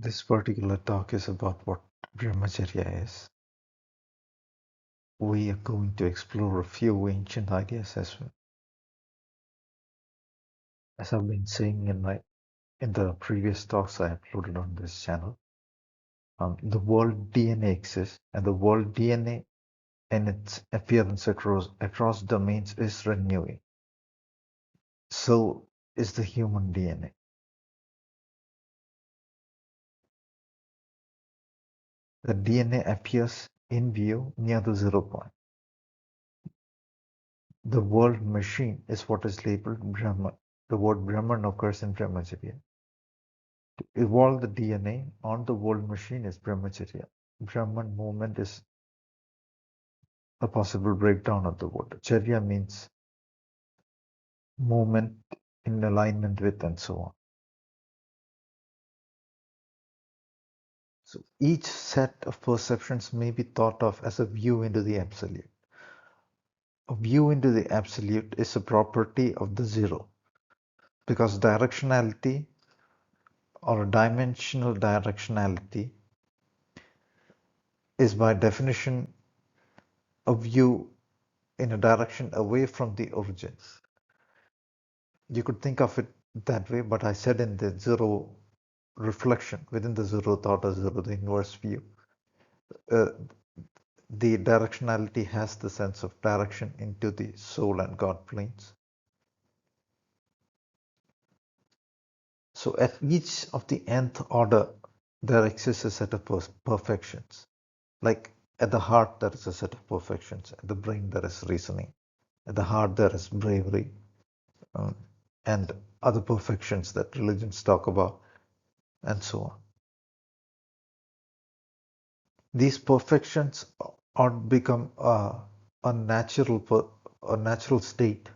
This particular talk is about what Brahmacharya is. We are going to explore a few ancient ideas as well. As I've been saying in the previous talks I uploaded on this channel, the world DNA exists, and the world DNA and its appearance across domains is renewing. So is the human DNA. The DNA appears in view near the 0 point. The world machine is what is labeled Brahman. The word Brahman occurs in Brahmacharya. To evolve the DNA on the world machine is Brahmacharya. Brahman movement is a possible breakdown of the word. Charya means movement in alignment with and so on. So each set of perceptions may be thought of as a view into the absolute. A view into the absolute is a property of the zero, because directionality or dimensional directionality is by definition a view in a direction away from the origin. You could think of it that way, but I said in the zero reflection, within the zero thought or zero, the inverse view, uh, the directionality has the sense of direction into the soul and God planes. So at each of the nth order, there exists a set of perfections. Like at the heart, there is a set of perfections. At the brain, there is reasoning. At the heart, there is bravery and other perfections that religions talk about, and so on. These perfections are become a natural state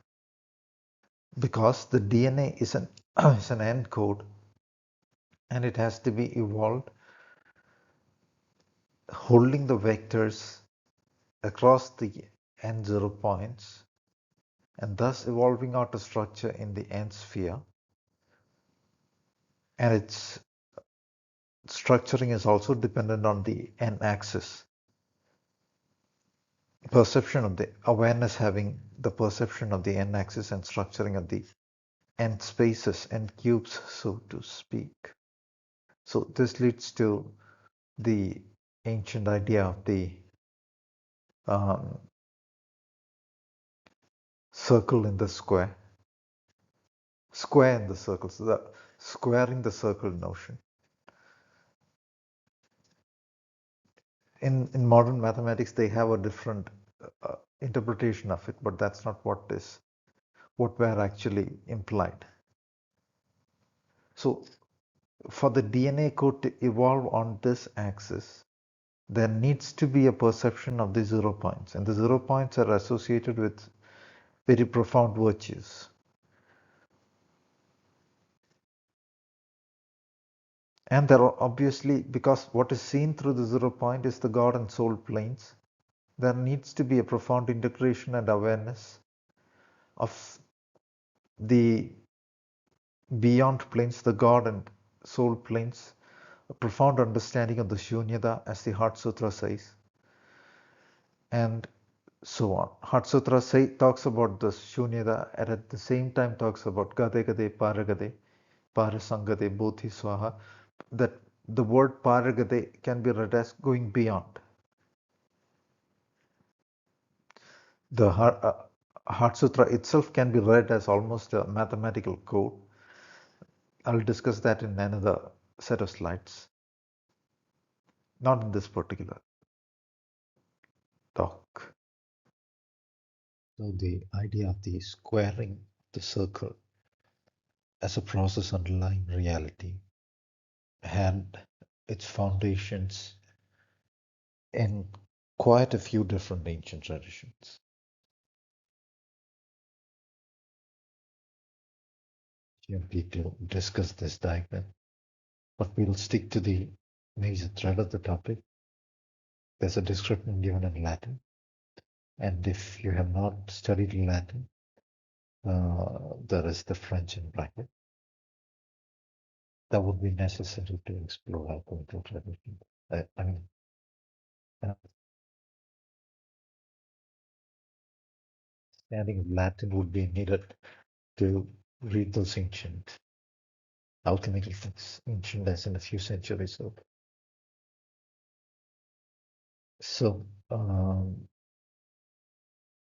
because the DNA is an is an end code, and it has to be evolved holding the vectors across the n zero points, and thus evolving out a structure in the n sphere, and its structuring is also dependent on the n axis. Perception of the awareness having the perception of the n axis and structuring of the n spaces and cubes, so to speak. So this leads to the ancient idea of the circle in the square in the circle, so the squaring the circle notion. In modern mathematics, they have a different interpretation of it, but that's not what were actually implied. So for the DNA code to evolve on this axis, there needs to be a perception of the 0 points, and the 0 points are associated with very profound virtues. And there are obviously, because what is seen through the 0 point is the God and soul planes, there needs to be a profound integration and awareness of the beyond planes, the God and soul planes, a profound understanding of the Shunyata, as the Heart Sutra says, and so on. Heart Sutra talks about the Shunyata and at the same time talks about Gade Gade Paragade, Parasangade Bodhi Swaha, that the word Paragade can be read as going beyond. The Heart Sutra itself can be read as almost a mathematical code. I'll discuss that in another set of slides, not in this particular talk. So the idea of the squaring the circle as a process underlying reality had its foundations in quite a few different ancient traditions. You need to discuss this diagram, but we'll stick to the major thread of the topic. There's a description given in Latin, and if you have not studied Latin, there is the French in bracket. that would be necessary to explore hypermethyltransmission. I mean, uh, understanding of Latin would be needed to read those ancient alchemical things, ancient as in a few centuries old. So,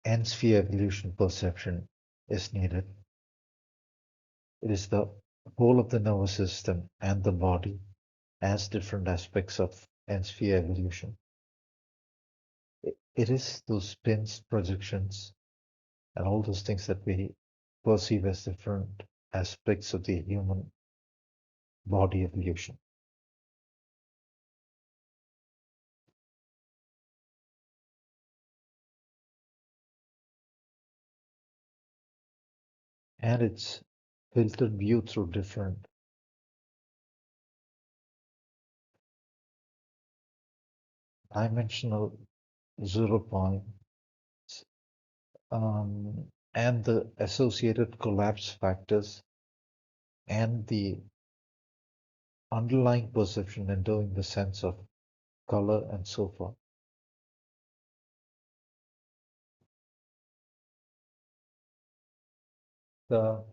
N-sphere evolution perception is needed. It is the whole of the nervous system and the body as different aspects of N-sphere evolution. It is those spins, projections, and all those things that we perceive as different aspects of the human body evolution. And it's filtered view through different dimensional 0 points and the associated collapse factors and the underlying perception endowing the sense of color and so forth. The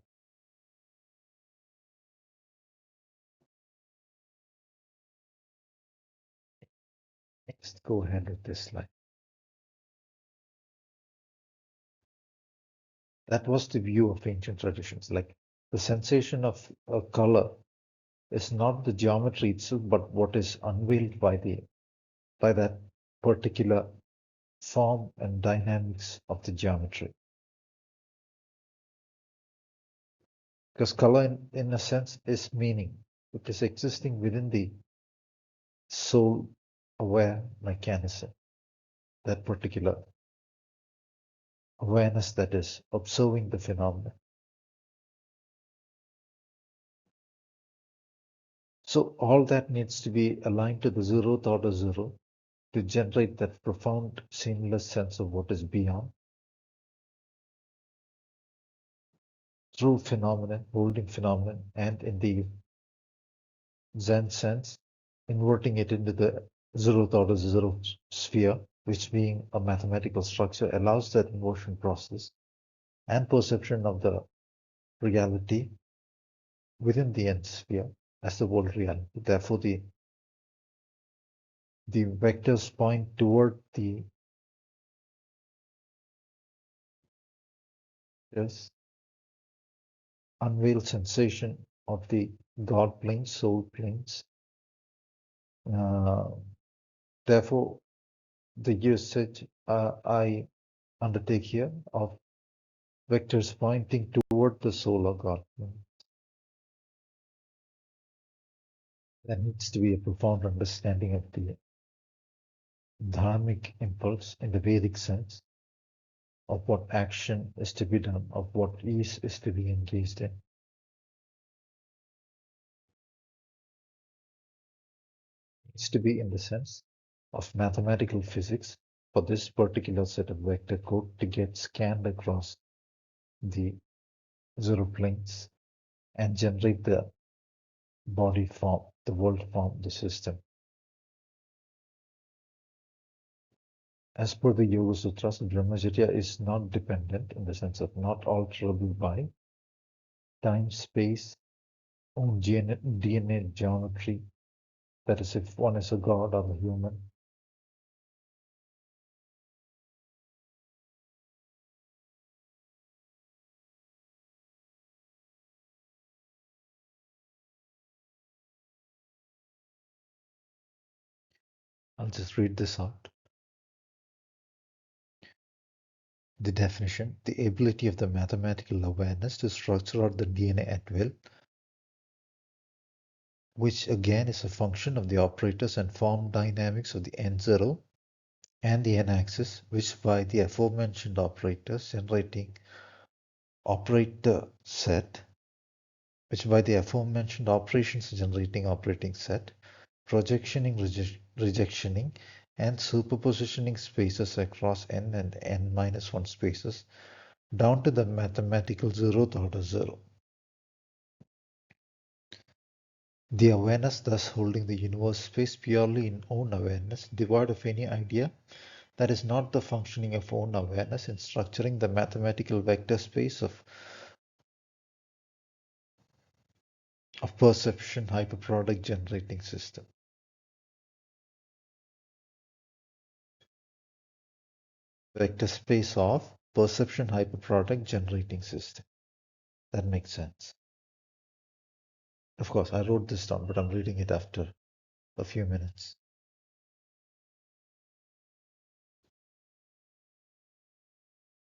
next, go ahead with this slide. That was the view of ancient traditions. Like the sensation of a color is not the geometry itself, but what is unveiled by that particular form and dynamics of the geometry. Because color, in a sense, is meaning. It is existing within the soul aware mechanism, that particular awareness that is observing the phenomenon. So all that needs to be aligned to the zeroth order zero to generate that profound, seamless sense of what is beyond through phenomenon, holding phenomenon, and in the Zen sense, inverting it into the zeroth order zero sphere, which being a mathematical structure allows that inversion process and perception of the reality within the nth sphere as the world reality. Therefore, the vectors point toward the yes, unveiled sensation of the God planes, soul planes. Uh, Therefore, the usage I undertake here of vectors pointing toward the soul of God. There needs to be a profound understanding of the dharmic impulse in the Vedic sense of what action is to be done, of what is to be engaged in. Needs to be in the sense of mathematical physics for this particular set of vector code to get scanned across the zero planes and generate the body form, the world form, the system. As per the Yoga Sutras, Brahmacharya is not dependent in the sense of not alterable by time, space, own DNA geometry. That is, if one is a god or a human. I'll just read this out. The definition, the ability of the mathematical awareness to structure out the DNA at will, which again is a function of the operators and form dynamics of the N0 and the N-axis, which by the aforementioned operators generating operator set, which by the aforementioned operations generating operating set, projectioning, rejectioning, and superpositioning spaces across n and n minus 1 spaces down to the mathematical zeroth order zero. The awareness thus holding the universe space purely in own awareness, devoid of any idea, that is not the functioning of own awareness in structuring the mathematical vector space of perception hyperproduct generating system. Vector space of perception hyperproduct generating system. That makes sense. Of course, I wrote this down, but I'm reading it after a few minutes.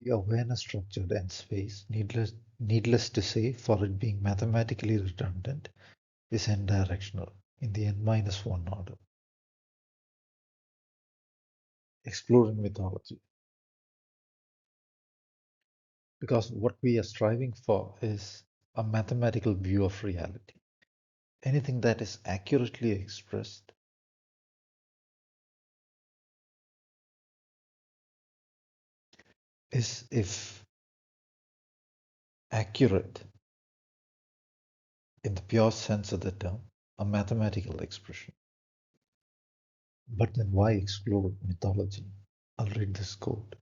The awareness structured and space, needless to say, for it being mathematically redundant, is n-directional in the n-1 order. Exploring mythology. Because what we are striving for is a mathematical view of reality. Anything that is accurately expressed is, if accurate in the pure sense of the term, a mathematical expression. But then why explore mythology? I'll read this quote.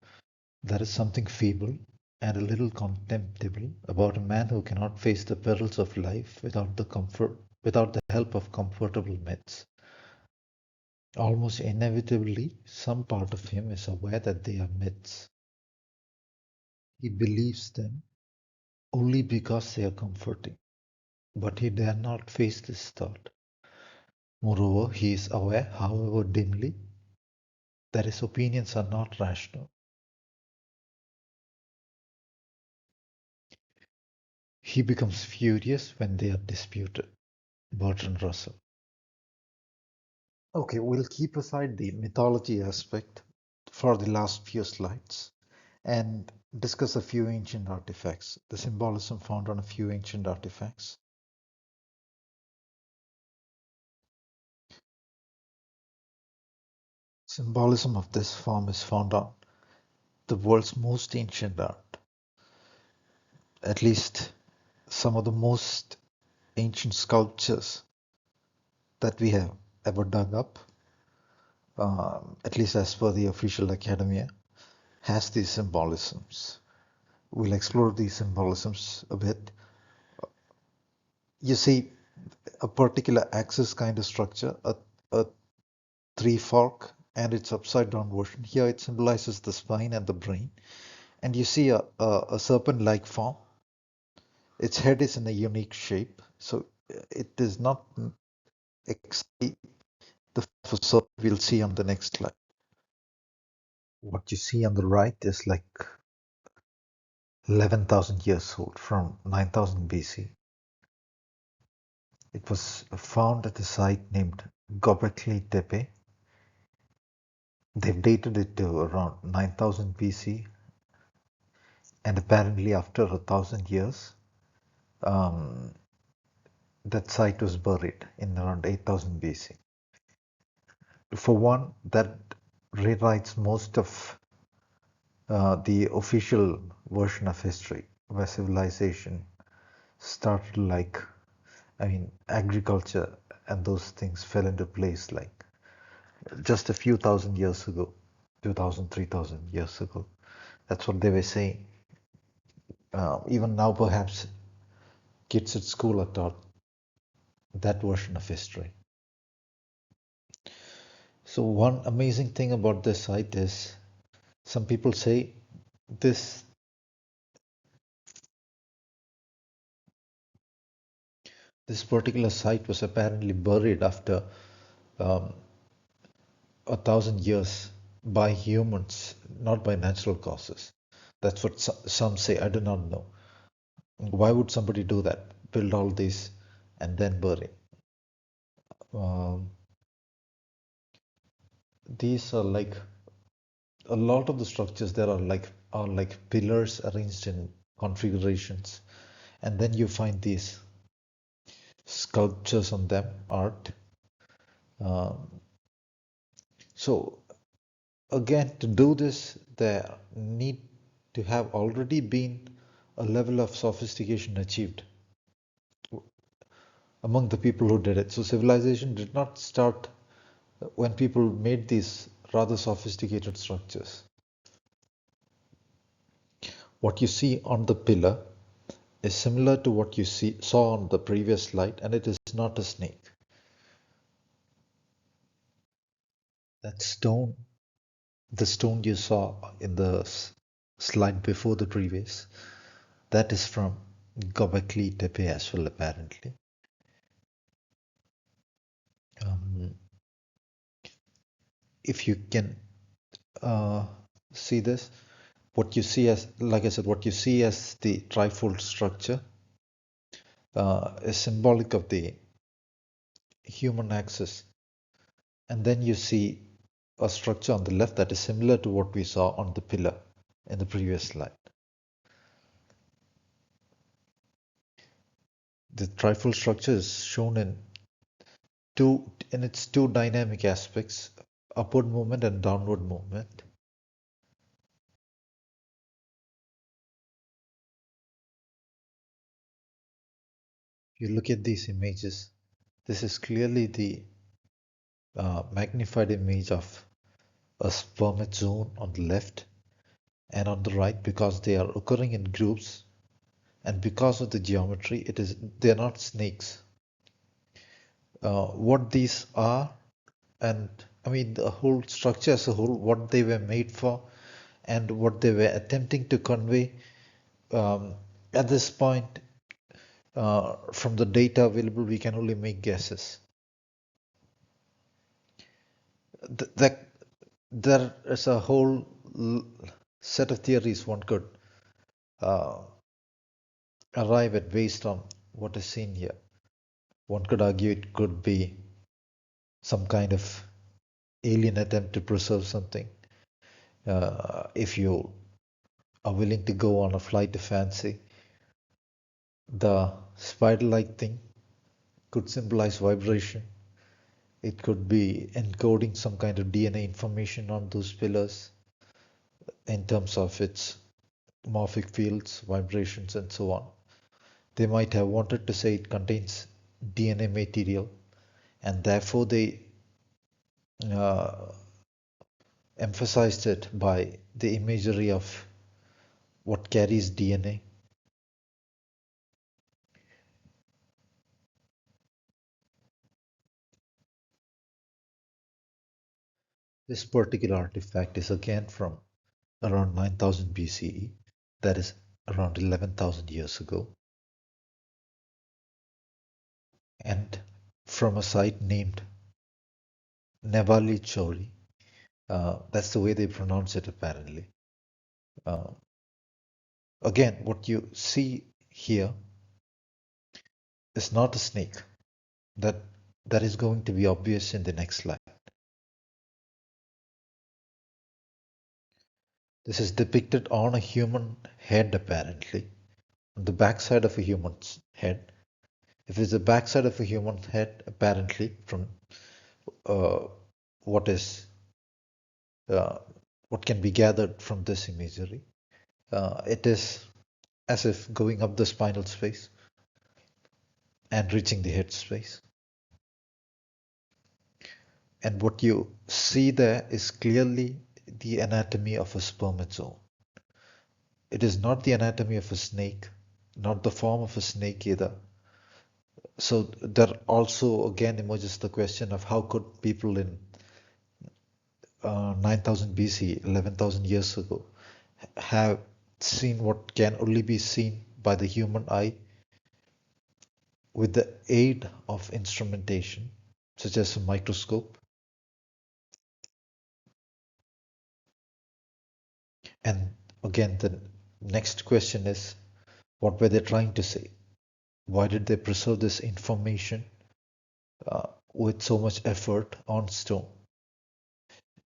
There is something feeble and a little contemptible about a man who cannot face the perils of life without the help of comfortable myths. Almost inevitably, some part of him is aware that they are myths. He believes them only because they are comforting, but he dare not face this thought. Moreover, he is aware, however dimly, that his opinions are not rational. He becomes furious when they are disputed. Bertrand Russell. Okay, we'll keep aside the mythology aspect for the last few slides and discuss a few ancient artifacts, the symbolism found on a few ancient artifacts. Symbolism of this form is found on the world's most ancient art, at least some of the most ancient sculptures that we have ever dug up, at least as per the official academia, has these symbolisms. We'll explore these symbolisms a bit. You see a particular axis kind of structure, a three fork, and its upside down version. Here it symbolizes the spine and the brain. And you see a serpent-like form. Its head is in a unique shape. So it is not exactly the serpent we'll see on the next slide. What you see on the right is like 11,000 years old, from 9000 BC. It was found at a site named Göbekli Tepe. They've dated it to around 9000 BC, and apparently after 1000 years, um, that site was buried in around 8000 BC. For one, that rewrites most of the official version of history, where civilization started like, I mean, agriculture and those things fell into place like just a few thousand years ago, 2000, 3000 years ago. That's what they were saying. Even now, perhaps kids at school are taught that version of history. So one amazing thing about this site is some people say this this particular site was apparently buried after um, 1000 years by humans, not by natural causes. That's what some say. I do not know. Why would somebody do that? Build all this and then bury? Um, these are like a lot of the structures there are like pillars arranged in configurations, and then you find these sculptures on them, art. Um, so again, to do this, there need to have already been a level of sophistication achieved. among the people who did it. So civilization did not start when people made these rather sophisticated structures. What you see on the pillar is similar to what you saw on the previous slide, and it is not a snake. That stone, the stone you saw in the slide before the previous, that is from Göbekli Tepe as well, apparently. Um, if you can uh, see this, what you see as, like I said, what you see as the trifold structure is symbolic of the human axis. And then you see a structure on the left that is similar to what we saw on the pillar in the previous slide. The trifold structure is shown in its two dynamic aspects, upward movement and downward movement. If you look at these images, this is clearly the magnified image of a spermatozoon on the left and on the right, because they are occurring in groups, and because of the geometry, they're not snakes. What these are, and I mean the whole structure as a whole, what they were made for, and what they were attempting to convey, at this point, from the data available, we can only make guesses. That there is a whole set of theories one could uh, arrive at based on what is seen here. One could argue it could be some kind of alien attempt to preserve something. If you are willing to go on a flight of fancy, the spider-like thing could symbolize vibration. It could be encoding some kind of DNA information on those pillars in terms of its morphic fields, vibrations, and so on. They might have wanted to say it contains DNA material, and therefore they uh, emphasized it by the imagery of what carries DNA. This particular artifact is again from around 9000 BCE, that is around 11,000 years ago, and from a site named Nevali Chori. That's the way they pronounce it, apparently. Uh, Again, what you see here is not a snake. That that is going to be obvious in the next slide. This is depicted on a human head, apparently, on the backside of a human's head. If it's the backside of a human head, apparently, from uh, what is uh, what can be gathered from this imagery, it is as if going up the spinal space and reaching the head space. And what you see there is clearly the anatomy of a spermatozoon. It is not the anatomy of a snake, not the form of a snake either. So there also again emerges the question of how could people in 9000 BC, 11,000 years ago, have seen what can only be seen by the human eye with the aid of instrumentation, such as a microscope. And again, the next question is, what were they trying to say? Why did they preserve this information with so much effort on stone?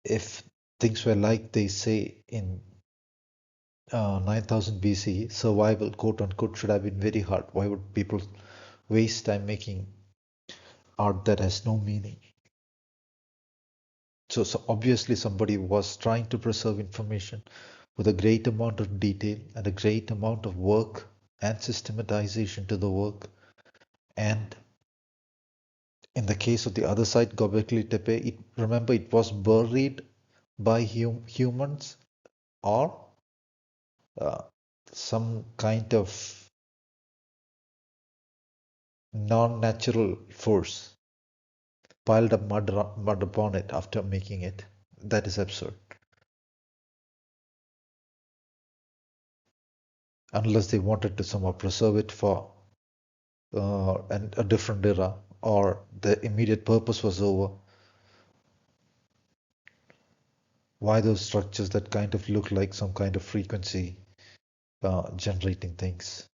If things were like they say in 9000 BC, survival, quote unquote, should have been very hard. Why would people waste time making art that has no meaning? So obviously somebody was trying to preserve information with a great amount of detail and a great amount of work and systematization to the work, and In the case of the other side, Göbekli Tepe, remember it was buried by humans or uh, some kind of non-natural force piled up mud upon it after making it. That is absurd. Unless they wanted to somehow preserve it for a different era, or the immediate purpose was over. Why those structures that kind of look like some kind of frequency generating things?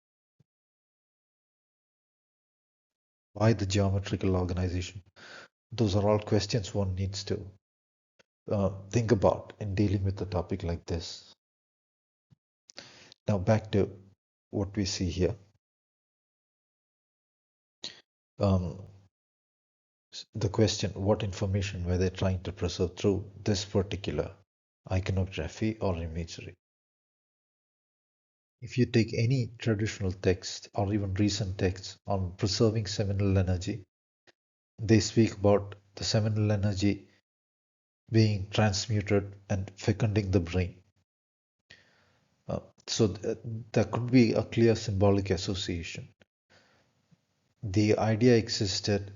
Why the geometrical organization? Those are all questions one needs to think about in dealing with a topic like this. Now back to what we see here. Um, the question, what information were they trying to preserve through this particular iconography or imagery? If you take any traditional text or even recent texts on preserving seminal energy, they speak about the seminal energy being transmuted and fecunding the brain. Uh, so there could be a clear symbolic association. The idea existed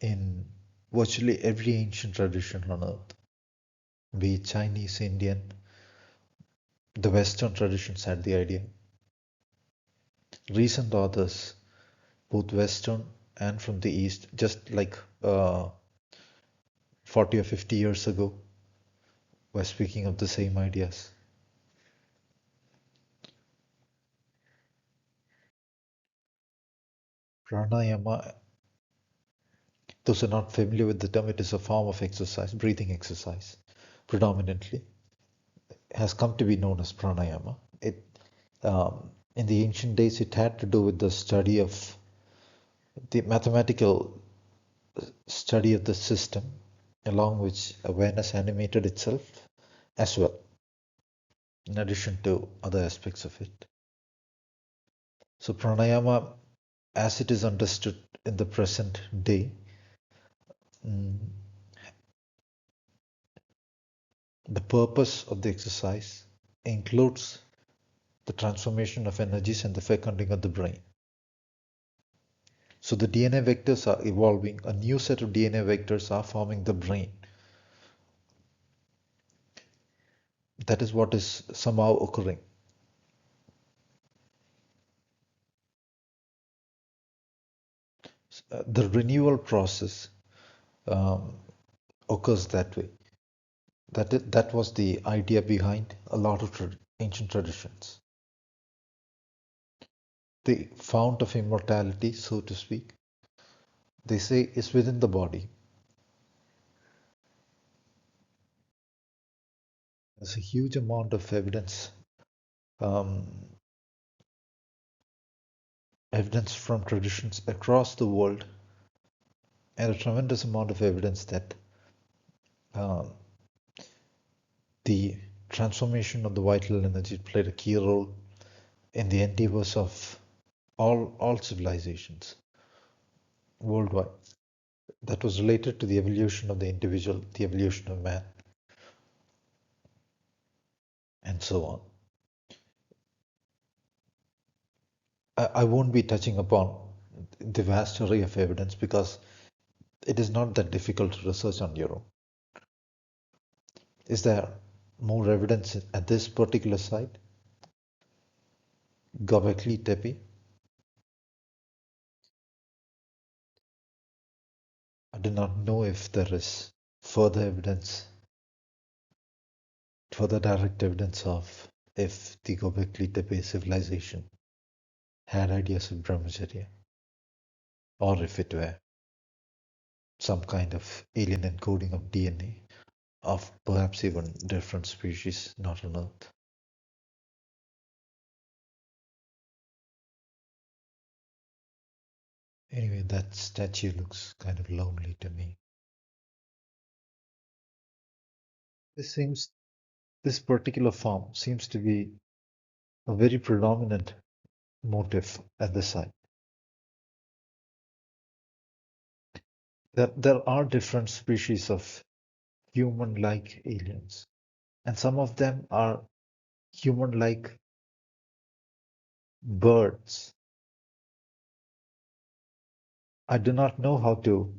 in virtually every ancient tradition on earth, be it Chinese, Indian. The Western traditions had the idea. Recent authors, both Western and from the East, just like 40 or 50 years ago, were speaking of the same ideas. Pranayama, those who are not familiar with the term, it is a form of exercise, breathing exercise, predominantly, has come to be known as pranayama. In the ancient days, it had to do with the study of the mathematical study of the system, along which awareness animated itself as well, in addition to other aspects of it. So, pranayama, as it is understood in the present day, mm, the purpose of the exercise includes the transformation of energies and the fecunding of the brain. So the DNA vectors are evolving, a new set of DNA vectors are forming the brain. That is what is somehow occurring. The renewal process um, occurs that way. That was the idea behind a lot of ancient traditions. The fount of immortality, so to speak, they say is within the body. There's a huge amount of um, evidence from traditions across the world, and a tremendous amount of evidence that um, the transformation of the vital energy played a key role in the endeavors of all civilizations worldwide. That was related to the evolution of the individual, the evolution of man, and so on. I won't be touching upon the vast array of evidence because it is not that difficult to research on your own. Is there more evidence at this particular site? Göbekli Tepe? I do not know if there is further evidence, further direct evidence of if the Göbekli Tepe civilization had ideas of Brahmacharya, or if it were some kind of alien encoding of DNA of perhaps even different species not on Earth. Anyway, that statue looks kind of lonely to me. This seems, this particular form seems to be a very predominant motif at the site. There are different species of human-like aliens, and some of them are human-like birds. I do not know how to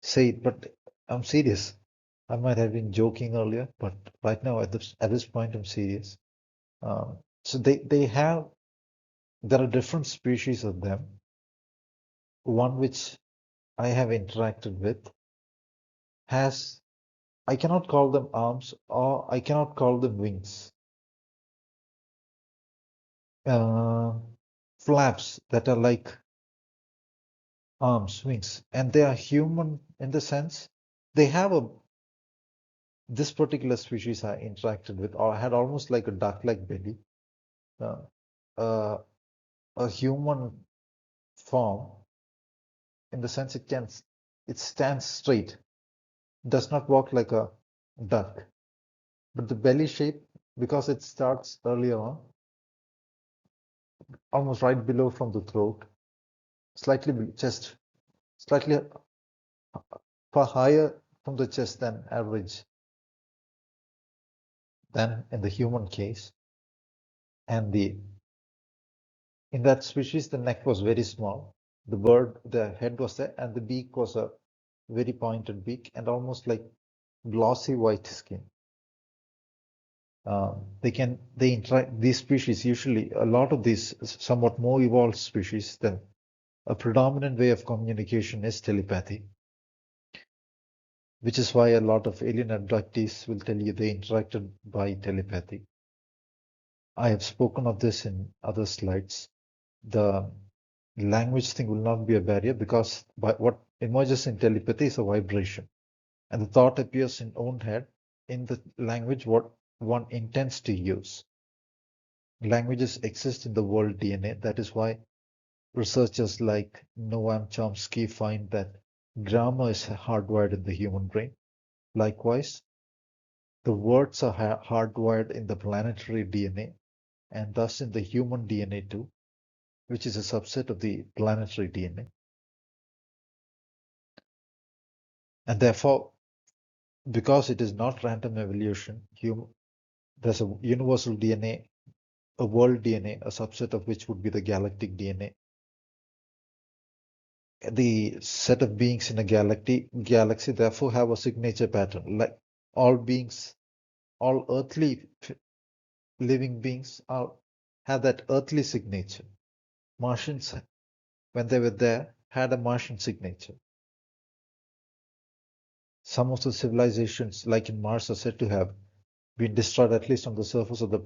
say it, but I'm serious. I might have been joking earlier, but right now at this point I'm serious. So they have there are different species of them. One which I have interacted with has I cannot call them arms or I cannot call them wings. Uh, Flaps that are like arms, wings, and they are human in the sense they have a this particular species I interacted with or had almost like a duck-like belly, uh, uh, a human form in the sense it stands straight, does not walk like a duck, but the belly shape because it starts earlier on, almost right below from the throat, slightly chest, slightly far higher from the chest than average than in the human case, and the in that species the neck was very small. The head was there, and the beak was a very pointed beak and almost like glossy white skin. They interact these species usually a lot of these somewhat more evolved species then a predominant way of communication is telepathy, which is why a lot of alien abductees will tell you they interacted by telepathy. I have spoken of this in other slides. The language thing will not be a barrier because what emerges in telepathy is a vibration, and the thought appears in own head in the language what one intends to use. Languages exist in the world DNA. That is why researchers like Noam Chomsky find that grammar is hardwired in the human brain. Likewise, the words are hardwired in the planetary DNA and thus in the human DNA too, which is a subset of the planetary DNA. And therefore, because it is not random evolution, there's a universal DNA, a world DNA, a subset of which would be the galactic DNA. The set of beings in a galaxy therefore have a signature pattern. Like all beings, all earthly living beings have that earthly signature. Martians, when they were there, had a Martian signature. Some of the civilizations, like in Mars, are said to have been destroyed at least on the surface of the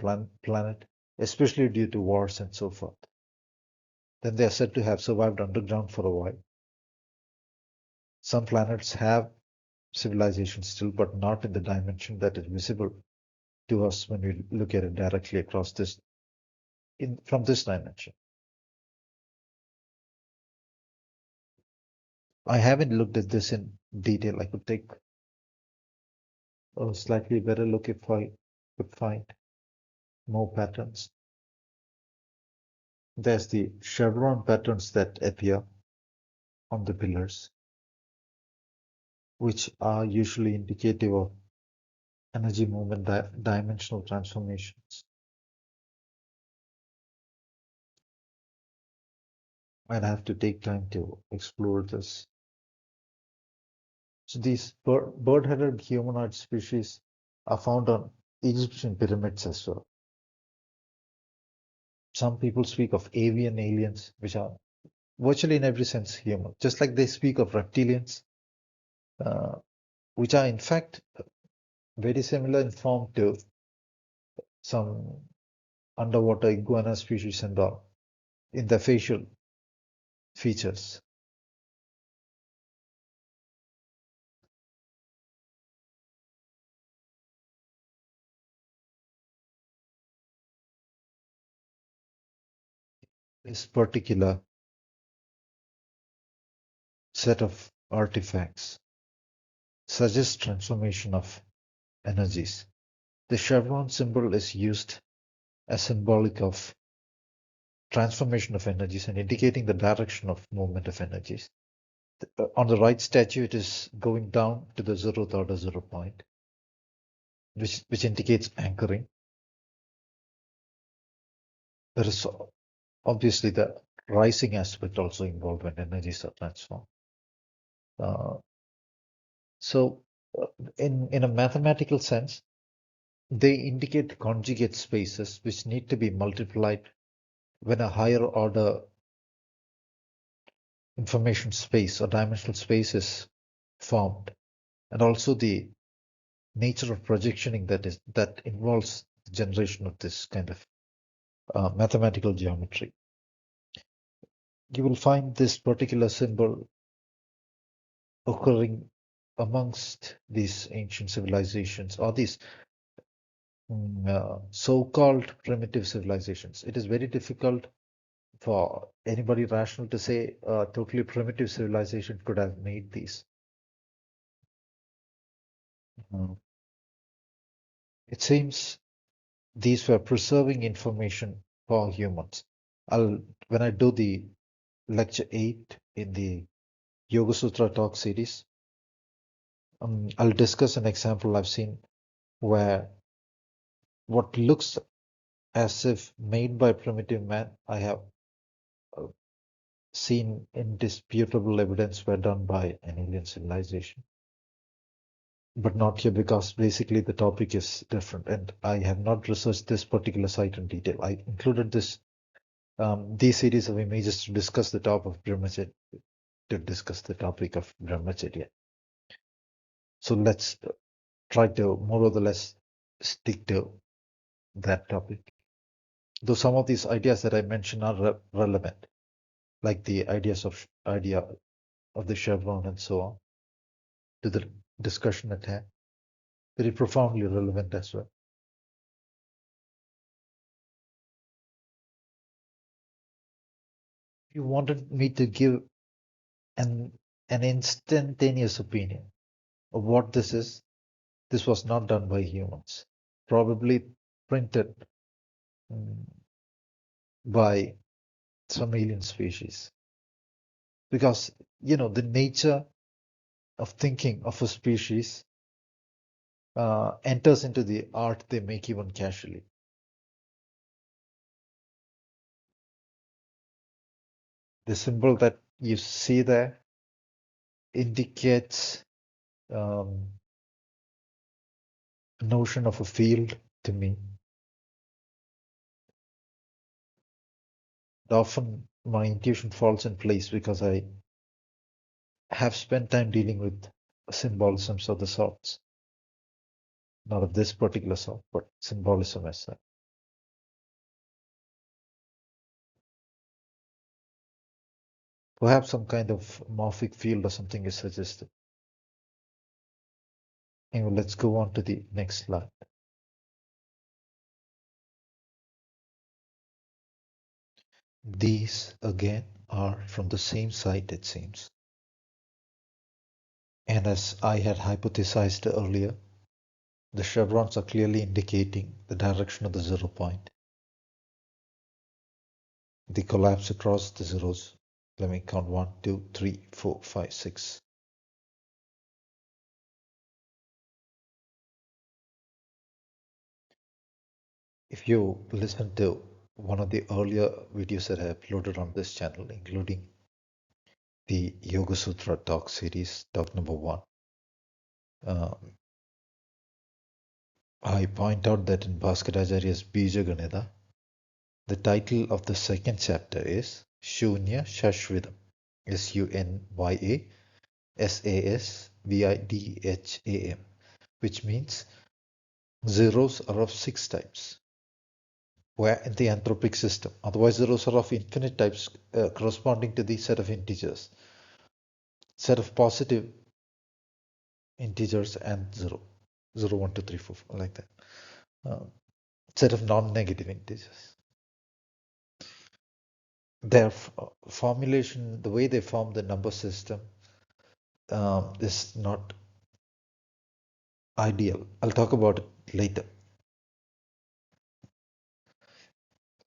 planet, especially due to wars and so forth. Then they are said to have survived underground for a while. Some planets have civilizations still, but not in the dimension that is visible to us when we look at it directly across from this dimension. I haven't looked at this in detail. I could take a slightly better look if I could find more patterns. There's the chevron patterns that appear on the pillars, which are usually indicative of energy movement dimensional transformations. I'd have to take time to explore this. So these bird-headed humanoid species are found on Egyptian pyramids as well. Some people speak of avian aliens, which are virtually in every sense human, just like they speak of reptilians, uh, which are in fact very similar in form to some underwater iguana species and all in their facial features. This particular set of artifacts suggests transformation of energies. The chevron symbol is used as symbolic of transformation of energies and indicating the direction of movement of energies. On the right statue, it is going down to the zeroth order 0 point, which indicates anchoring. There is obviously the rising aspect also involved when energies are transformed. Uh, so, in a mathematical sense, they indicate conjugate spaces which need to be multiplied when a higher order information space or dimensional space is formed, and also the nature of projectioning that involves the generation of this kind of mathematical geometry. You will find this particular symbol occurring amongst these ancient civilizations or these so-called primitive civilizations. It is very difficult for anybody rational to say a totally primitive civilization could have made these. It seems these were preserving information for humans. When I do the lecture 8 in the Yoga Sutra talk series, I'll discuss an example I've seen where what looks as if made by primitive man, I have uh, seen indisputable evidence were done by an alien civilization. But not here because basically the topic is different and I have not researched this particular site in detail. I included these series of images to discuss the topic of Brahmacharya. So let's try to more or less stick to that topic. Though some of these ideas that I mentioned are relevant, like the idea of the chevron and so on, to the discussion at hand, very profoundly relevant as well. You wanted me to give an instantaneous opinion of what this is. This was not done by humans, probably printed by some alien species. Because, the nature of thinking of a species enters into the art they make even casually. The symbol that you see there indicates um, a notion of a field to me. Often my intuition falls in place because I have spent time dealing with symbolisms of the sorts. Not of this particular sort, but symbolism as such. Perhaps some kind of morphic field or something is suggested. Anyway, let's go on to the next slide. These, again, are from the same site, it seems. And as I had hypothesized earlier, the chevrons are clearly indicating the direction of the 0 point. They collapse across the zeros. Let me count 1, 2, 3, 4, 5, 6. If you listen to one of the earlier videos that I uploaded on this channel, including the Yoga Sutra talk series, talk number 1, I point out that in Bhaskaracharya's Bija Ganita, the title of the second chapter is Shunya Shashvidam, Sunyasasvidham, which means zeros are of 6 types, where in the anthropic system, otherwise zeros are of infinite types corresponding to the set of integers, set of positive integers and 0, 0, 1, 2, 3, 4, 4 like that, set of non-negative integers. Their formulation, the way they form the number system is not ideal. I'll talk about it later.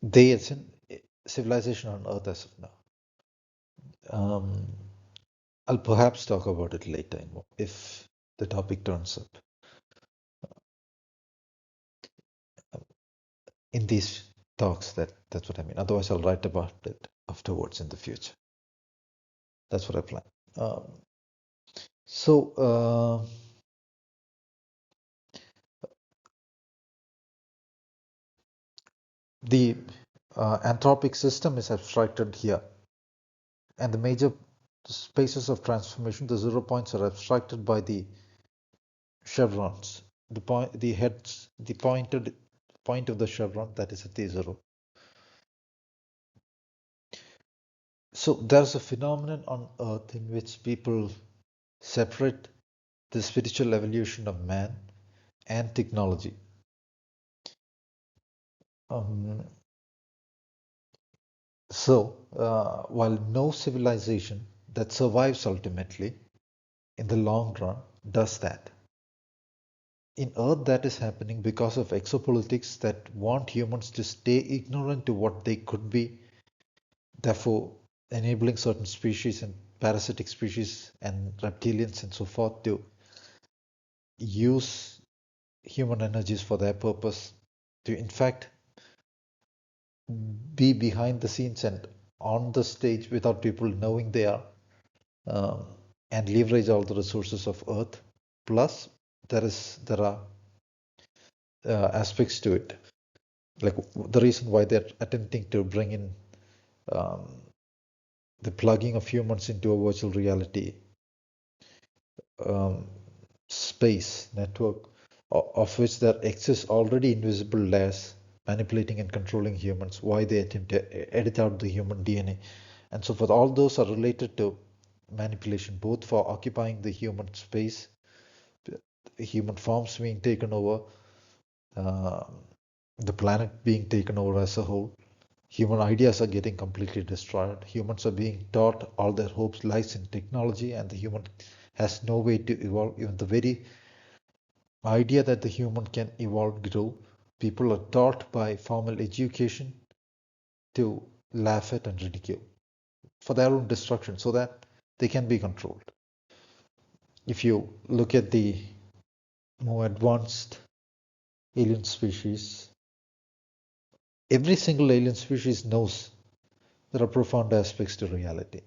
They, as in civilization on Earth as of now, I'll perhaps talk about it later if the topic turns up in these talks. That's what I mean. Otherwise, I'll write about it afterwards in the future. That's what I plan. Um, so the anthropic system is abstracted here, and the major spaces of transformation, the 0 points, are abstracted by the chevrons, the heads, the pointed point of the chevron that is at the 0. So there's a phenomenon on Earth in which people separate the spiritual evolution of man and technology. Um, while no civilization that survives ultimately in the long run does that, in Earth that is happening because of exopolitics that want humans to stay ignorant to what they could be, therefore enabling certain species and parasitic species and reptilians and so forth to use human energies for their purpose, to in fact be behind the scenes and on the stage without people knowing they are, um, and leverage all the resources of Earth. Plus, there are aspects to it, like the reason why they're attempting to bring in um, the plugging of humans into a virtual reality um, space network, of which there exists already invisible layers manipulating and controlling humans, why they attempt to edit out the human DNA and so forth. All those are related to manipulation, both for occupying the human space, human forms being taken over, uh, the planet being taken over as a whole. Human ideas are getting completely destroyed. Humans are being taught all their hopes lies in technology, and the human has no way to evolve. Even the very idea that the human can evolve, grow, people are taught by formal education to laugh at and ridicule for their own destruction so that they can be controlled. If you look at the more advanced alien species, every single alien species knows there are profound aspects to reality.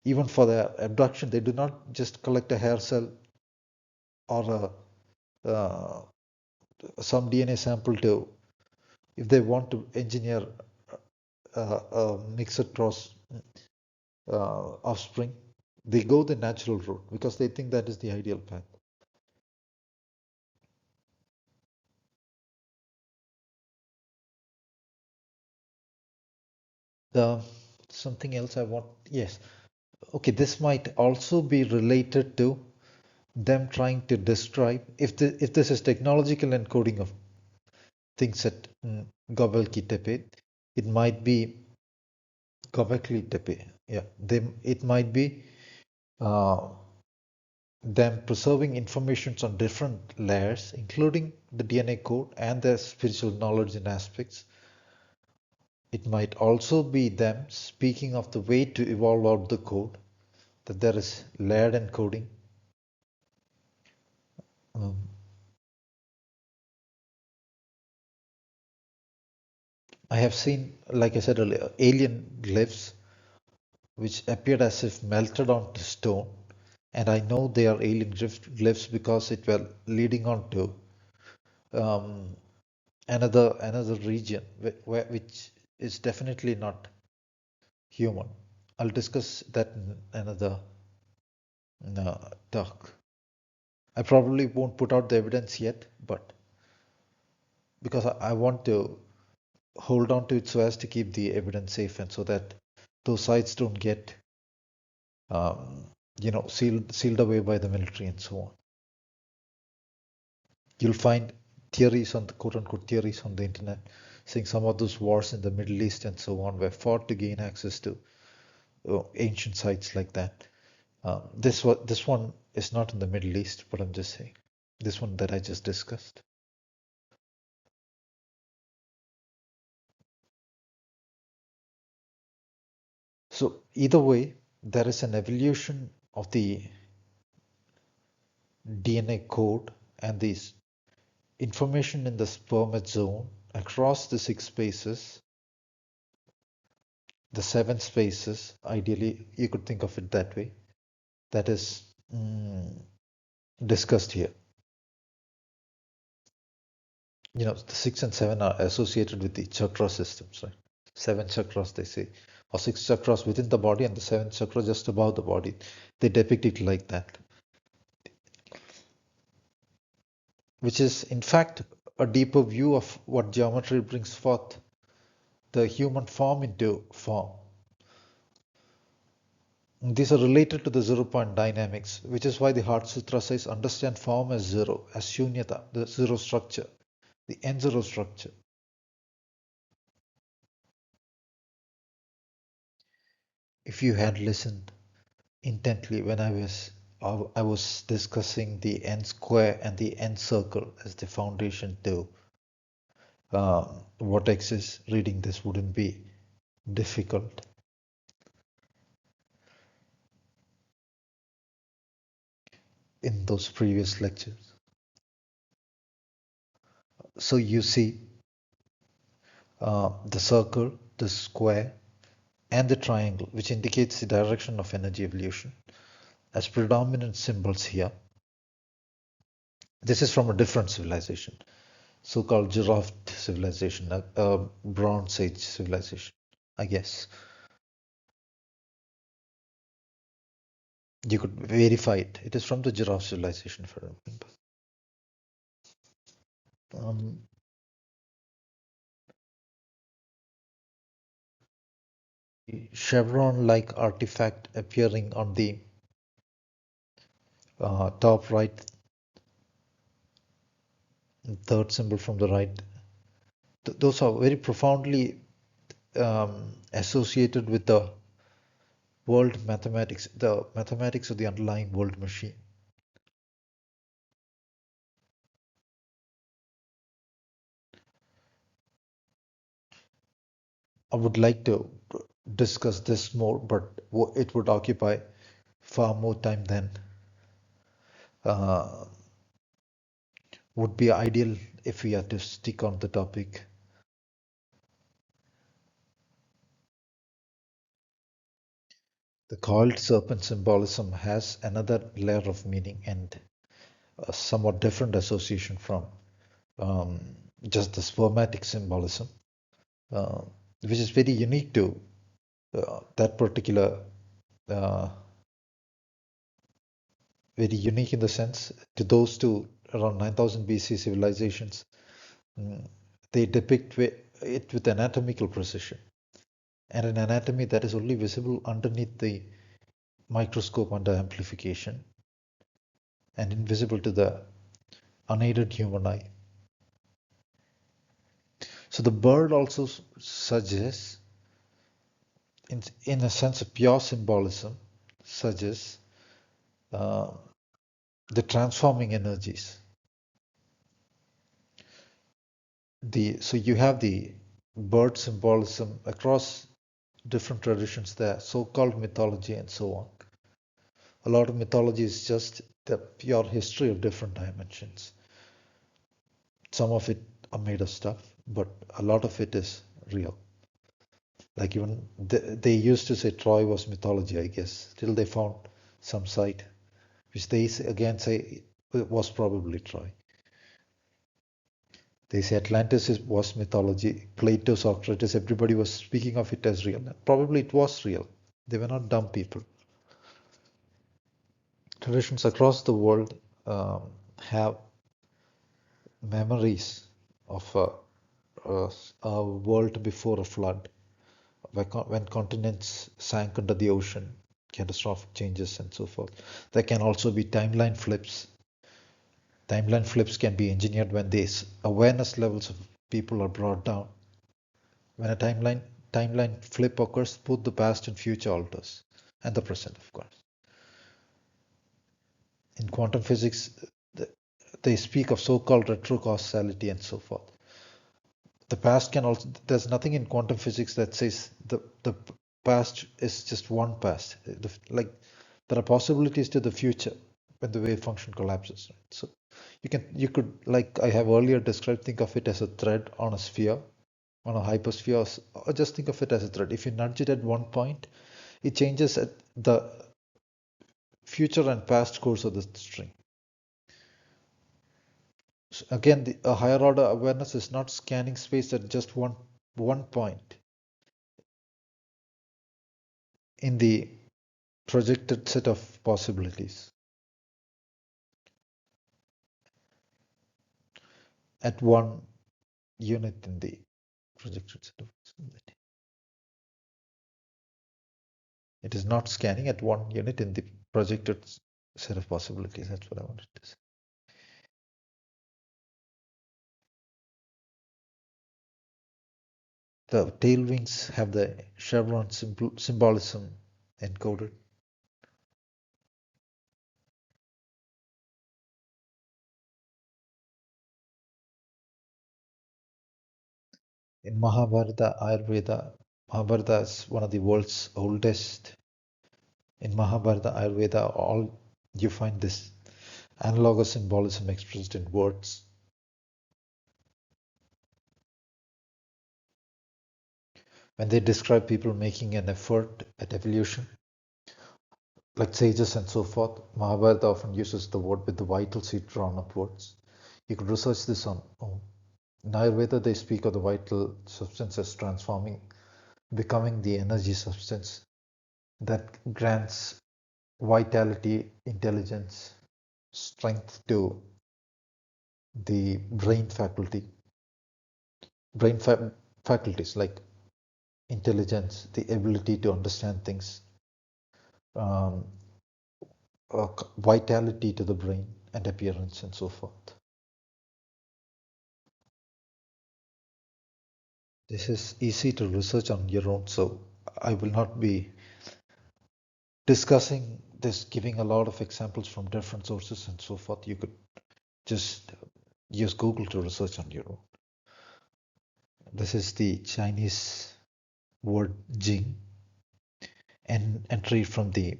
Even for their abduction, they do not just collect a hair cell or some DNA sample to, if they want to engineer a mixed cross offspring, they go the natural route because they think that is the ideal path. The something else I want, yes, okay, this might also be related to them trying to describe if this is technological encoding of things at Göbekli Tepe, it might be Göbekli Tepe. Yeah, it might be uh, them preserving information on different layers, including the DNA code and their spiritual knowledge and aspects. It might also be them speaking of the way to evolve out the code, that there is layered encoding. Um, I have seen, like I said earlier, alien glyphs which appeared as if melted onto stone, and I know they are alien glyphs because it were leading on to um, another region which is definitely not human. I'll discuss that in another talk. I probably won't put out the evidence yet, but because I want to hold on to it so as to keep the evidence safe and so that those sites don't get um, sealed away by the military and so on. You'll find theories on the quote unquote theories on the internet saying some of those wars in the Middle East and so on were fought to gain access to ancient sites like that. This one is not in the Middle East, but I'm just saying this one that I just discussed. So either way, there is an evolution of the DNA code and the information in the spermatozone across the 6 spaces, the 7 spaces, ideally you could think of it that way, that is discussed here. The 6 and 7 are associated with the chakra systems, right? 7 chakras, they say, or 6 chakras within the body and the 7th chakra just above the body. They depict it like that, which is in fact a deeper view of what geometry brings forth the human form into form. These are related to the 0 point dynamics, which is why the Heart Sutra says understand form as zero, as shunyata, the zero structure, the N0 structure. If you had listened intently when I was discussing the N square and the N circle as the foundation to vortexes, reading this wouldn't be difficult. In those previous lectures. So you see the circle, the square, and the triangle, which indicates the direction of energy evolution, as predominant symbols here. This is from a different civilization, so-called giraffe civilization, a Bronze Age civilization, I guess. You could verify it. It is from the giraffe civilization, if I remember. Chevron-like artifact appearing on the top right, third symbol from the right. Those are very profoundly associated with the world mathematics, the mathematics of the underlying world machine. I would like to discuss this more, but it would occupy far more time than would be ideal if we had to stick on the topic. The coiled serpent symbolism has another layer of meaning and a somewhat different association from just the spermatic symbolism, which is very unique to that particular, very unique in the sense to those two around 9000 BC civilizations. They depict it with anatomical precision and an anatomy that is only visible underneath the microscope under amplification and invisible to the unaided human eye. So the bird also suggests, in a sense, a pure symbolism suggests the transforming energies. So you have the bird symbolism across different traditions there, so-called mythology and so on. A lot of mythology is just the pure history of different dimensions. Some of it are made of stuff, but a lot of it is real. Like even they used to say Troy was mythology, I guess, till they found some site, which they again say it was probably Troy. They say Atlantis was mythology. Plato, Socrates, everybody was speaking of it as real. Probably it was real. They were not dumb people. Traditions across the world have memories of a world before a flood, when continents sank under the ocean, catastrophic changes, and so forth. There can also be timeline flips. Timeline flips can be engineered when these awareness levels of people are brought down. When a timeline flip occurs, both the past and future alters, and the present, of course. In quantum physics, they speak of so-called retrocausality and so forth. The past can also, there's nothing in quantum physics that says the past is just one past. Like There are possibilities to the future when the wave function collapses. Right? So you could, like I have earlier described, think of it as a thread on a sphere, on a hypersphere, or just think of it as a thread. If you nudge it at one point, it changes at the future and past course of the string. So again, a higher order awareness is not scanning space at just one point in the projected set of possibilities. At one unit in the projected set of possibilities. It is not scanning at one unit in the projected set of possibilities. That's what I wanted to say. The tail wings have the chevron symbolism encoded. In Mahabharata, Ayurveda, Mahabharata is one of the world's oldest. In Mahabharata, Ayurveda, all you find this analogous symbolism expressed in words. When they describe people making an effort at evolution, like sages and so forth, Mahabharata often uses the word with the vital seed drawn upwards. You could research this on own. In Ayurveda, they speak of the vital substance as transforming, becoming the energy substance that grants vitality, intelligence, strength to the brain faculty, faculties like intelligence, the ability to understand things, um, vitality to the brain and appearance and so forth. This is easy to research on your own, so I will not be discussing this, giving a lot of examples from different sources and so forth. You could just use Google to research on your own. This is the Chinese word Jing, and entry from the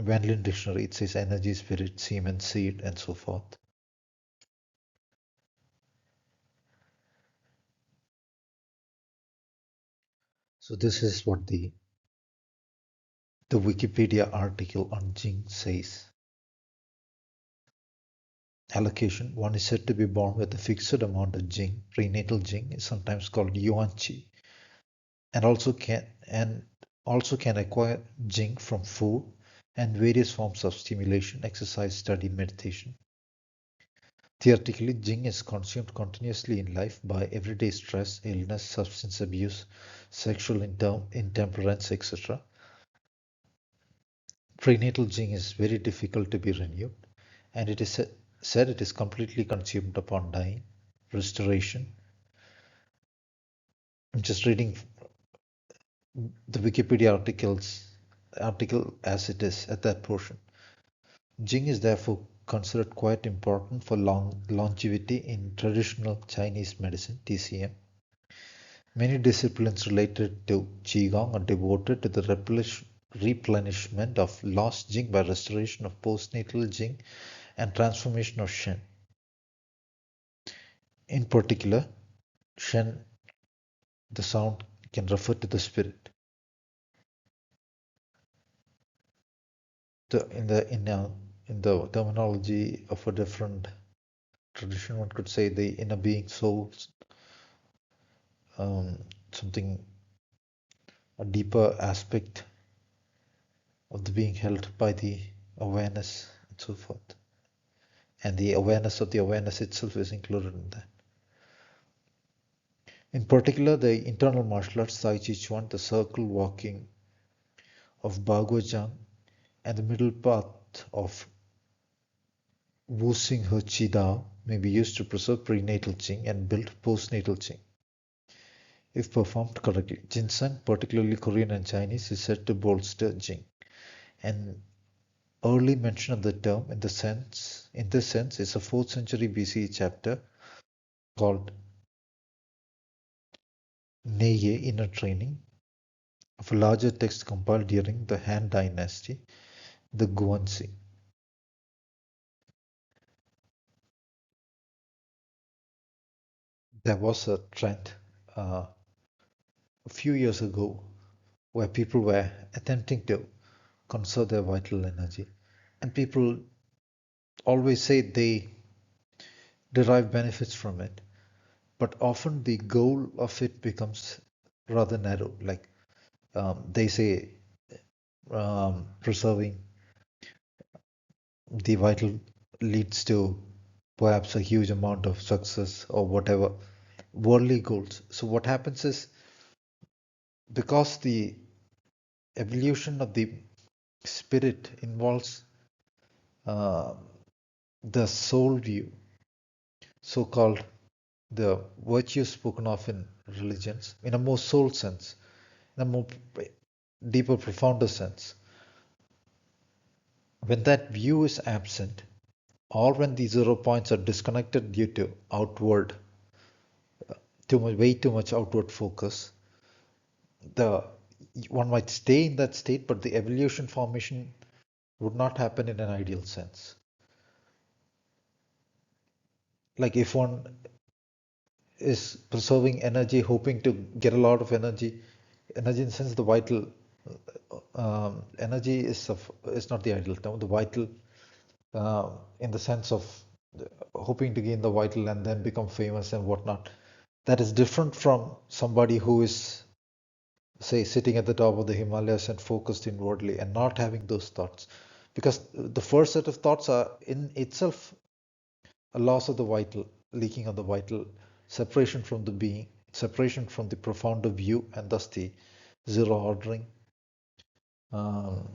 Vanlin dictionary. It says energy, spirit, semen, seed, and so forth. So this is what the Wikipedia article on Jing says. Allocation: one is said to be born with a fixed amount of Jing. Prenatal Jing is sometimes called Yuan Qi, and also can acquire Jing from food and various forms of stimulation, exercise, study, meditation. Theoretically, Jing is consumed continuously in life by everyday stress, illness, substance abuse, sexual intemperance, etc. Prenatal Jing is very difficult to be renewed, and it is said it is completely consumed upon dying. Restoration. I'm just reading the Wikipedia article as it is at that portion. Jing is therefore considered quite important for longevity in traditional Chinese medicine (TCM). Many disciplines related to Qigong are devoted to the replenishment of lost Jing by restoration of postnatal Jing and transformation of Shen. In particular, Shen, the sound, can refer to the spirit. In the terminology of a different tradition, one could say the inner being, souls, something, a deeper aspect of the being held by the awareness and so forth. And the awareness of the awareness itself is included in that. In particular, the internal martial arts, Tai Chi Chuan, the circle walking of Baguozhang, and the middle path of Wu Xing He Qi Dao may be used to preserve prenatal Qing and build postnatal Qing. If performed correctly, ginseng, particularly Korean and Chinese, is said to bolster Jing. An early mention of the term in this sense is a 4th century BCE chapter called Neye, Inner Training, of a larger text compiled during the Han Dynasty the Guanxi. There was a trend a few years ago where people were attempting to conserve their vital energy, and people always say they derive benefits from it, but often the goal of it becomes rather narrow. Like they say, preserving the vital leads to perhaps a huge amount of success or whatever worldly goals. So what happens is, because the evolution of the spirit involves uh, the soul view, so called the virtues spoken of in religions, in a more soul sense, in a more deeper, profounder sense. When that view is absent, or when the 0 points are disconnected due to outward, too much, way too much outward focus, the one might stay in that state, but the evolution formation would not happen in an ideal sense. Like if one is preserving energy, hoping to get a lot of energy, energy in the sense the vital energy is not the ideal term. The vital, in the sense of hoping to gain the vital and then become famous and whatnot. That is different from somebody who is, say, sitting at the top of the Himalayas and focused inwardly and not having those thoughts. Because the first set of thoughts are in itself a loss of the vital, leaking of the vital, separation from the being, separation from the profounder view, and thus the zero ordering. Um,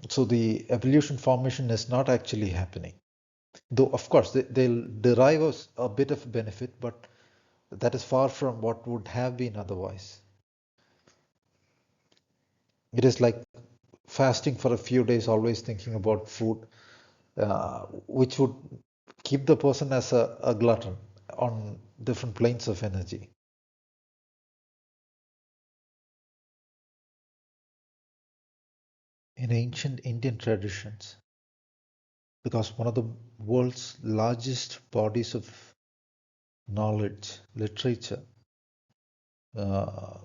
so the evolution formation is not actually happening. Though, of course, they'll derive a bit of benefit, but that is far from what would have been otherwise. It is like fasting for a few days, always thinking about food, which would keep the person as a glutton on different planes of energy. In ancient Indian traditions, because one of the world's largest bodies of knowledge, literature, uh,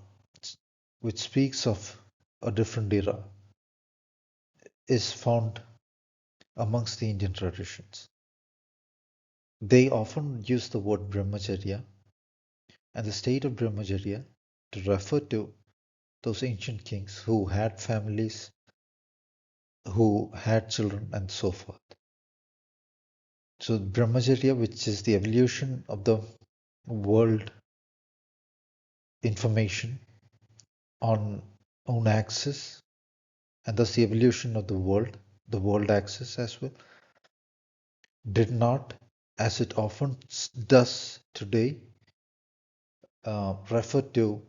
which speaks of a different era, is found amongst the Indian traditions. They often use the word Brahmacharya and the state of Brahmacharya to refer to those ancient kings who had families, who had children, and so forth. So, Brahmacharya, which is the evolution of the world information on own axis, and thus the evolution of the world axis as well, did not, as it often does today, refer to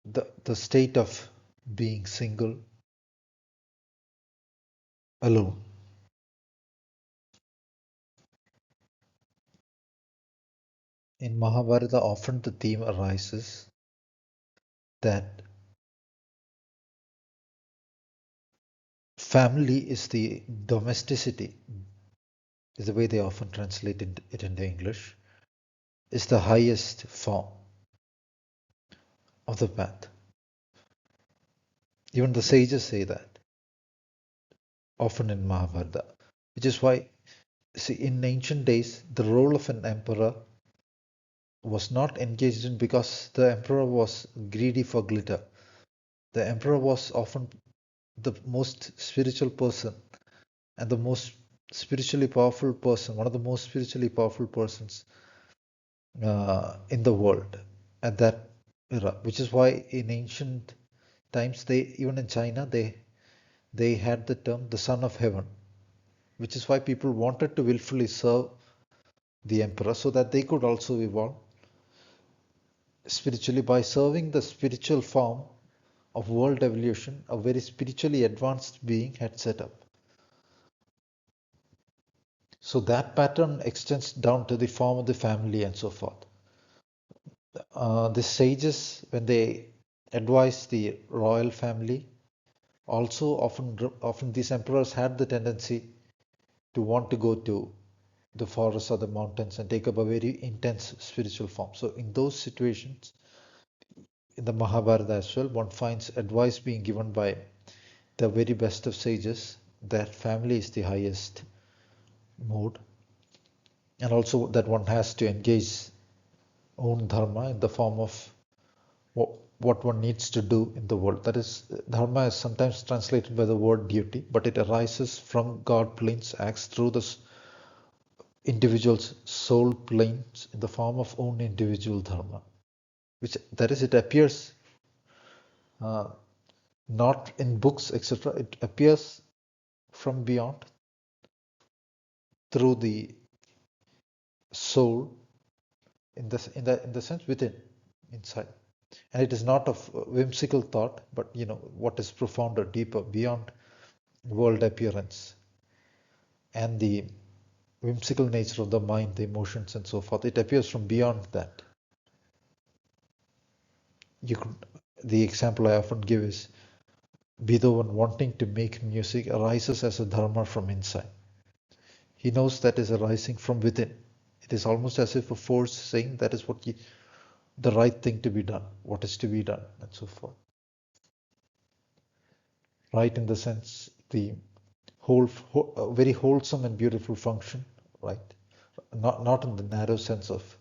the state of being single alone. In Mahabharata, often the theme arises that family is the domesticity, is the way they often translate it into English, is the highest form of the path. Even the sages say that, often in Mahabharata, which is why, see, in ancient days, the role of an emperor was not engaged in because the emperor was greedy for glitter. The emperor was often the most spiritual person and the most spiritually powerful person, one of the most spiritually powerful persons in the world at that era, which is why in ancient times, they, even in China, they had the term the son of heaven, which is why people wanted to willfully serve the emperor so that they could also evolve spiritually by serving the spiritual form of world evolution a very spiritually advanced being had set up. So that pattern extends down to the form of the family and so forth. The sages, when they advise the royal family, Also, often these emperors had the tendency to want to go to the forests or the mountains and take up a very intense spiritual form. So, in those situations, in the Mahabharata as well, one finds advice being given by the very best of sages that family is the highest mode, and also that one has to engage own dharma in the form of what one needs to do in the world. That is, dharma is sometimes translated by the word duty, but it arises from God planes, acts through the individual's soul planes in the form of own individual dharma, which that is, it appears uh, not in books, etc. It appears from beyond through the soul in the sense within, inside. And it is not of whimsical thought, but what is profounder, deeper, beyond world appearance and the whimsical nature of the mind, the emotions, and so forth. It appears from beyond that. You could, the example I often give is Beethoven wanting to make music arises as a dharma from inside. He knows that is arising from within. It is almost as if a force saying that is the right thing to be done, what is to be done, and so forth. Right, in the sense the very wholesome and beautiful function, right? Not in the narrow sense of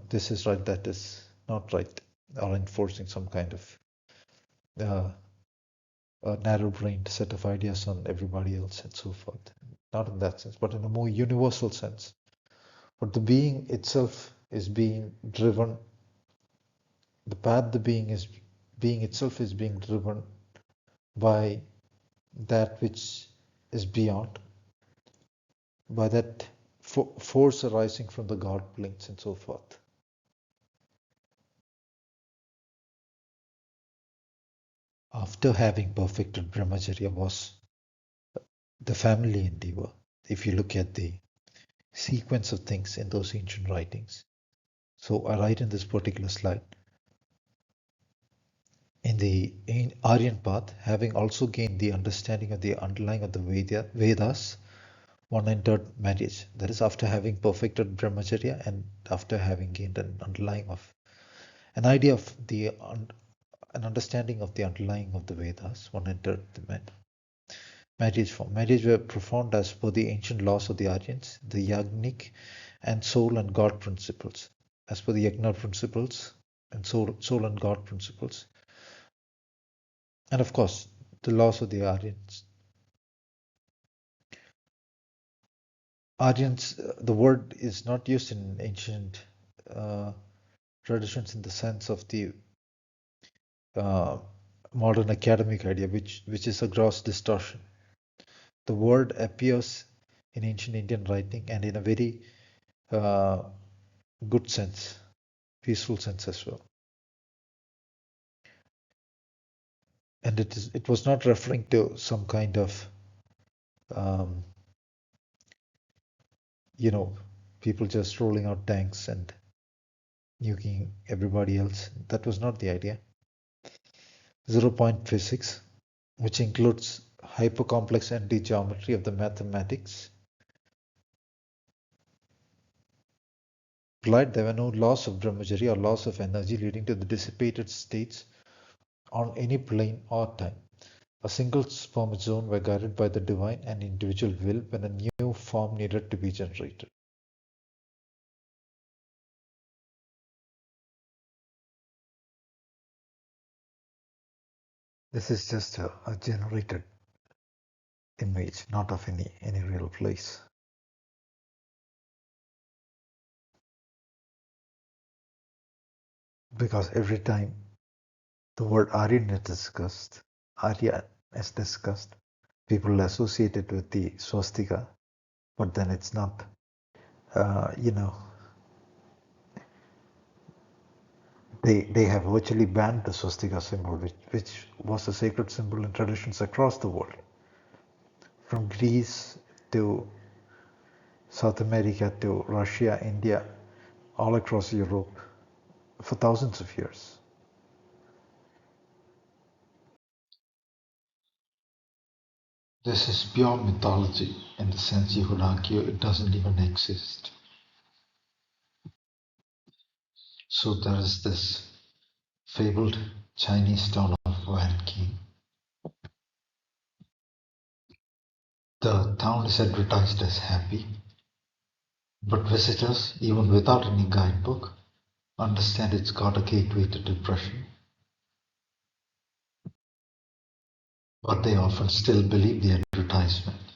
this is right, that is not right, or enforcing some kind of uh, a narrow-brained set of ideas on everybody else and so forth. Not in that sense, but in a more universal sense. But the being itself is being driven. The path the being itself is being driven by that which is beyond, by that force arising from the God planes and so forth. After having perfected Brahmacharya was the family endeavor. If you look at the sequence of things in those ancient writings. So I write in this particular slide, in Aryan path, having also gained the understanding of the underlying of the Vedas, one entered marriage. That is, after having perfected Brahmacharya and after having gained an underlying of an idea of an understanding of the underlying of the Vedas, one entered the marriage form. Marriage were profound as per the ancient laws of the Aryans, the yagnik and soul and God principles. As per the yagna principles and soul and God principles. And of course, the laws of the Aryans. Aryans, the word is not used in ancient traditions in the sense of the uh, modern academic idea, which is a gross distortion. The word appears in ancient Indian writing and in a very uh, good sense, peaceful sense as well. And it was not referring to some kind of um, people just rolling out tanks and nuking everybody else. That was not the idea. 0-point physics, which includes hypercomplex ND geometry of the mathematics. Applied, there were no laws of Brahmacharya or laws of energy leading to the dissipated states on any plane or time. A single sperm zone were guided by the divine and individual will when a new form needed to be generated. This is just a generated image, not of any real place. Because every time the word Aryan is discussed, people associate it with the swastika, but then it's not, uh, you know, they have virtually banned the swastika symbol, which was a sacred symbol in traditions across the world, from Greece to South America to Russia, India, all across Europe for thousands of years. This is pure mythology in the sense you could argue it doesn't even exist. So there is this fabled Chinese town of Wanqing. The town is advertised as happy, but visitors, even without any guidebook, understand it's got a gateway to depression. But they often still believe the advertisement.